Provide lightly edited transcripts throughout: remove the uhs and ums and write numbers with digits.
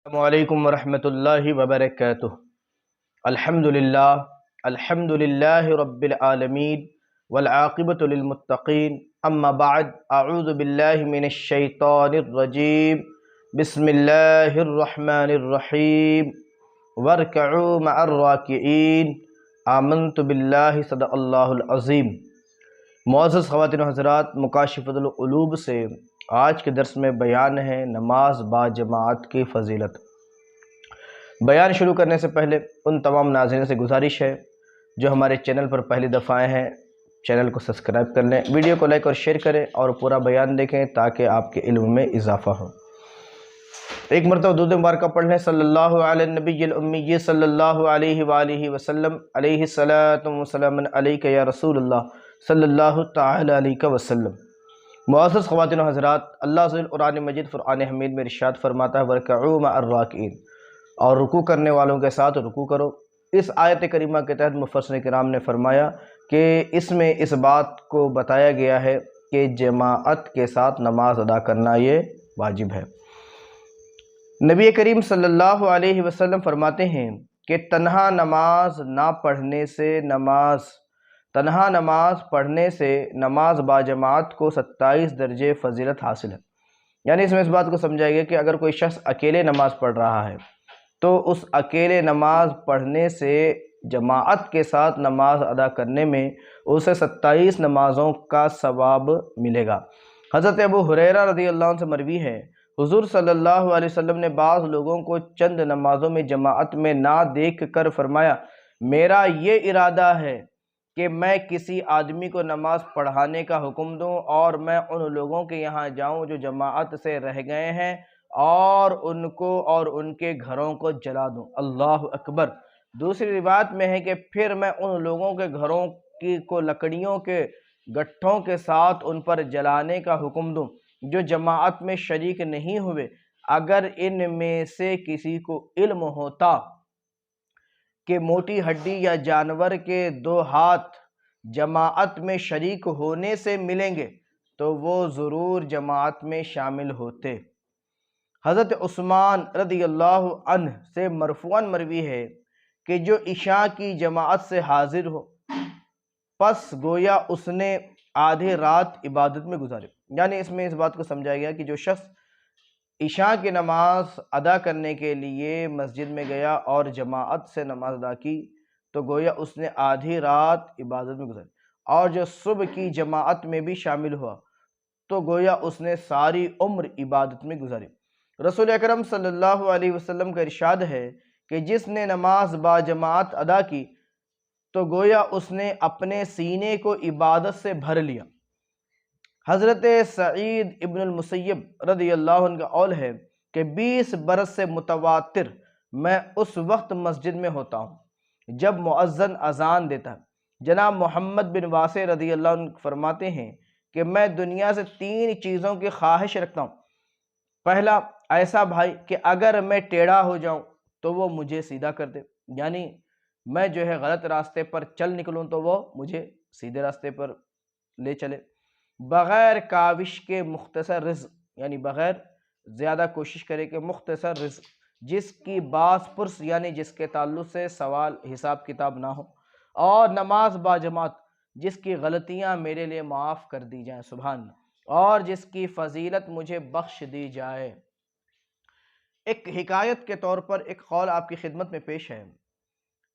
السلام علیکم ورحمۃ اللہ وبرکاتہ۔ الحمد للہ رب العالمین والعاقبۃ للمتقین، اما بعد اعوذ باللہ من الشیطان الرجیم، بسم اللہ الرحمن الرحیم، وارکعوا مع الراکعین، آمنت باللہ صدق اللہ العظیم۔ معزز خواتین و حضرات، مکاشفۃ القلوب سے آج کے درس میں بیان ہے نماز با جماعت کی فضیلت۔ بیان شروع کرنے سے پہلے ان تمام ناظرین سے گزارش ہے جو ہمارے چینل پر پہلی دفعہ آئے ہیں، چینل کو سبسکرائب کر لیں، ویڈیو کو لائک اور شیئر کریں اور پورا بیان دیکھیں تاکہ آپ کے علم میں اضافہ ہو۔ ایک مرتبہ درود مبارکہ پڑھ لیں، صلی اللہ علی النبی الامی صلی اللہ علیہ وآلہ وسلم، علیہ الصلاۃ والسلام علیک یا رسول اللہ صلی اللہ تعالی علیہ وسلم۔ معزز خواتین و حضرات، اللہ تعالی قرآن مجید فرقان حمید میں ارشاد فرماتا ہے وَارْكَعُوا مَعَ الرَّاكِعِينَ، اور رکوع کرنے والوں کے ساتھ رکوع کرو۔ اس آیت کریمہ کے تحت مفسرین کرام نے فرمایا کہ اس میں اس بات کو بتایا گیا ہے کہ جماعت کے ساتھ نماز ادا کرنا یہ واجب ہے۔ نبی کریم صلی اللہ علیہ وسلم فرماتے ہیں کہ تنہا نماز پڑھنے سے نماز با جماعت کو 27 درجے فضیلت حاصل ہے۔ یعنی اس میں اس بات کو سمجھایا گیا کہ اگر کوئی شخص اکیلے نماز پڑھ رہا ہے تو اس اکیلے نماز پڑھنے سے جماعت کے ساتھ نماز ادا کرنے میں اسے 27 نمازوں کا ثواب ملے گا۔ حضرت ابو ہریرہ رضی اللہ عنہ سے مروی ہے، حضور صلی اللہ علیہ وسلم نے بعض لوگوں کو چند نمازوں میں جماعت میں نہ دیکھ کر فرمایا، میرا یہ ارادہ ہے کہ میں کسی آدمی کو نماز پڑھانے کا حکم دوں اور میں ان لوگوں کے یہاں جاؤں جو جماعت سے رہ گئے ہیں اور ان کو اور ان کے گھروں کو جلا دوں۔ اللہ اکبر۔ دوسری روایت میں ہے کہ پھر میں ان لوگوں کے گھروں کو لکڑیوں کے گٹھوں کے ساتھ ان پر جلانے کا حکم دوں جو جماعت میں شریک نہیں ہوئے۔ اگر ان میں سے کسی کو علم ہوتا کہ موٹی ہڈی یا جانور کے 2 ہاتھ جماعت میں شریک ہونے سے ملیں گے تو وہ ضرور جماعت میں شامل ہوتے۔ حضرت عثمان رضی اللہ عنہ سے مرفوعاً مروی ہے کہ جو عشاء کی جماعت سے حاضر ہو پس گویا اس نے آدھی رات عبادت میں گزارے۔ یعنی اس میں اس بات کو سمجھایا گیا کہ جو شخص عشاء کی نماز ادا کرنے کے لیے مسجد میں گیا اور جماعت سے نماز ادا کی تو گویا اس نے آدھی رات عبادت میں گزاری، اور جو صبح کی جماعت میں بھی شامل ہوا تو گویا اس نے ساری عمر عبادت میں گزاری۔ رسول اکرم صلی اللہ علیہ وسلم کا ارشاد ہے کہ جس نے نماز با جماعت ادا کی تو گویا اس نے اپنے سینے کو عبادت سے بھر لیا۔ حضرت سعید ابن المسیب رضی اللہ عنہ کا قول ہے کہ 20 برس سے متواتر میں اس وقت مسجد میں ہوتا ہوں جب مؤذن اذان دیتا ہے۔ جناب محمد بن واسع رضی اللہ عنہ فرماتے ہیں کہ میں دنیا سے 3 چیزوں کی خواہش رکھتا ہوں۔ پہلا، ایسا بھائی کہ اگر میں ٹیڑھا ہو جاؤں تو وہ مجھے سیدھا کر دے، یعنی میں جو ہے غلط راستے پر چل نکلوں تو وہ مجھے سیدھے راستے پر لے چلے۔ بغیر کاوش کے مختصر رزق، یعنی بغیر زیادہ کوشش کرے کہ مختصر رزق، جس کی باس پرس یعنی جس کے تعلق سے سوال حساب کتاب نہ ہو، اور نماز با جماعت جس کی غلطیاں میرے لیے معاف کر دی جائیں، سبحان اللہ، اور جس کی فضیلت مجھے بخش دی جائے۔ ایک حکایت کے طور پر ایک قول آپ کی خدمت میں پیش ہے۔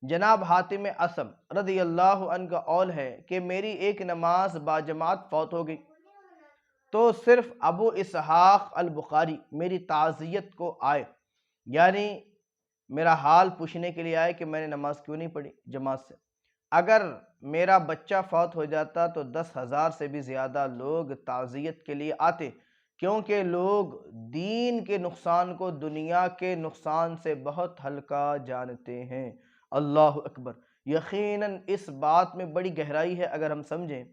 جناب حاتم اسم رضی اللہ عنہ کا قول ہے کہ میری ایک نماز با جماعت فوت ہو گئی تو صرف ابو اسحاق البخاری میری تعزیت کو آئے، یعنی میرا حال پوچھنے کے لیے آئے کہ میں نے نماز کیوں نہیں پڑھی جماعت سے۔ اگر میرا بچہ فوت ہو جاتا تو 10,000 سے بھی زیادہ لوگ تعزیت کے لیے آتے، کیونکہ لوگ دین کے نقصان کو دنیا کے نقصان سے بہت ہلکا جانتے ہیں۔ اللہ اکبر۔ یقیناً اس بات میں بڑی گہرائی ہے اگر ہم سمجھیں۔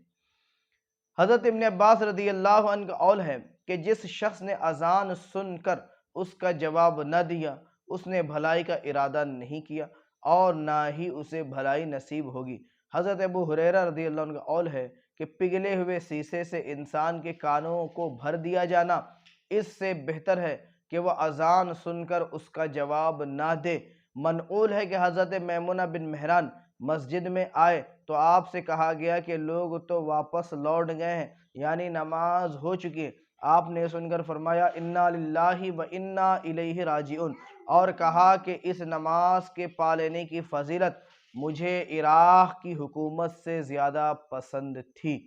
حضرت ابن عباس رضی اللہ عنہ کا قول ہے کہ جس شخص نے اذان سن کر اس کا جواب نہ دیا اس نے بھلائی کا ارادہ نہیں کیا اور نہ ہی اسے بھلائی نصیب ہوگی۔ حضرت ابو ہریرہ رضی اللہ عنہ کا قول ہے کہ پگھلے ہوئے سیسے سے انسان کے کانوں کو بھر دیا جانا اس سے بہتر ہے کہ وہ اذان سن کر اس کا جواب نہ دے۔ منقول ہے کہ حضرت میمونہ بن مہران مسجد میں آئے تو آپ سے کہا گیا کہ لوگ تو واپس لوٹ گئے ہیں، یعنی نماز ہو چکی ہے۔ آپ نے سن کر فرمایا انا للہ و انا الیہ راجعون، اور کہا کہ اس نماز کے پا لینے کی فضیلت مجھے عراق کی حکومت سے زیادہ پسند تھی۔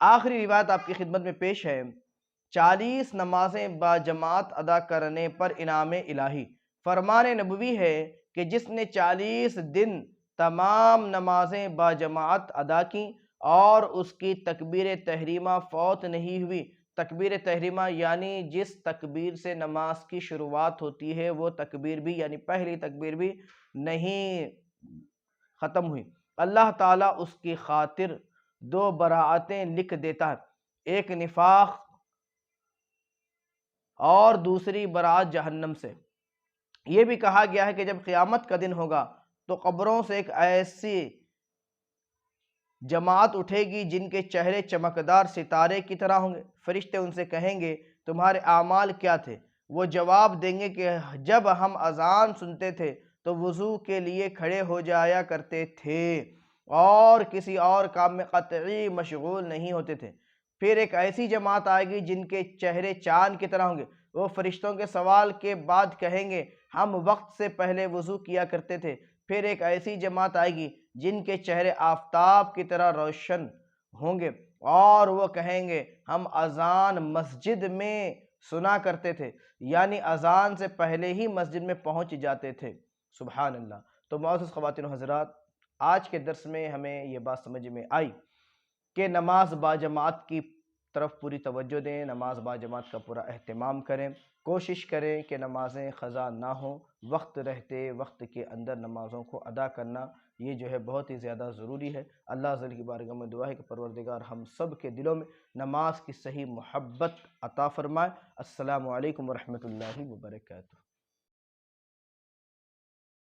آخری روایت آپ کی خدمت میں پیش ہے۔ 40 نمازیں با جماعت ادا کرنے پر انعام الہی۔ فرمان نبوی ہے کہ جس نے 40 دن تمام نمازیں با جماعت ادا کیں اور اس کی تکبیر تحریمہ فوت نہیں ہوئی، تکبیر تحریمہ یعنی جس تکبیر سے نماز کی شروعات ہوتی ہے وہ تکبیر بھی، یعنی پہلی تکبیر بھی نہیں ختم ہوئی، اللہ تعالیٰ اس کی خاطر 2 براءتیں لکھ دیتا ہے، ایک نفاق اور دوسری براءت جہنم سے۔ یہ بھی کہا گیا ہے کہ جب قیامت کا دن ہوگا تو قبروں سے ایک ایسی جماعت اٹھے گی جن کے چہرے چمکدار ستارے کی طرح ہوں گے۔ فرشتے ان سے کہیں گے تمہارے اعمال کیا تھے؟ وہ جواب دیں گے کہ جب ہم اذان سنتے تھے تو وضو کے لیے کھڑے ہو جایا کرتے تھے اور کسی اور کام میں قطعی مشغول نہیں ہوتے تھے۔ پھر ایک ایسی جماعت آئے گی جن کے چہرے چاند کی طرح ہوں گے، وہ فرشتوں کے سوال کے بعد کہیں گے ہم وقت سے پہلے وضو کیا کرتے تھے۔ پھر ایک ایسی جماعت آئے گی جن کے چہرے آفتاب کی طرح روشن ہوں گے اور وہ کہیں گے ہم اذان مسجد میں سنا کرتے تھے، یعنی اذان سے پہلے ہی مسجد میں پہنچ جاتے تھے۔ سبحان اللہ۔ تو معزز خواتین و حضرات، آج کے درس میں ہمیں یہ بات سمجھ میں آئی کہ نماز با جماعت کی طرف پوری توجہ دیں، نماز با جماعت کا پورا اہتمام کریں، کوشش کریں کہ نمازیں قضا نہ ہوں، وقت رہتے وقت کے اندر نمازوں کو ادا کرنا یہ جو ہے بہت ہی زیادہ ضروری ہے۔ اللہ عز و جل کی بارگاہ میں دعا ہے کہ پروردگار ہم سب کے دلوں میں نماز کی صحیح محبت عطا فرمائے۔ السلام علیکم ورحمۃ اللہ وبرکاتہ۔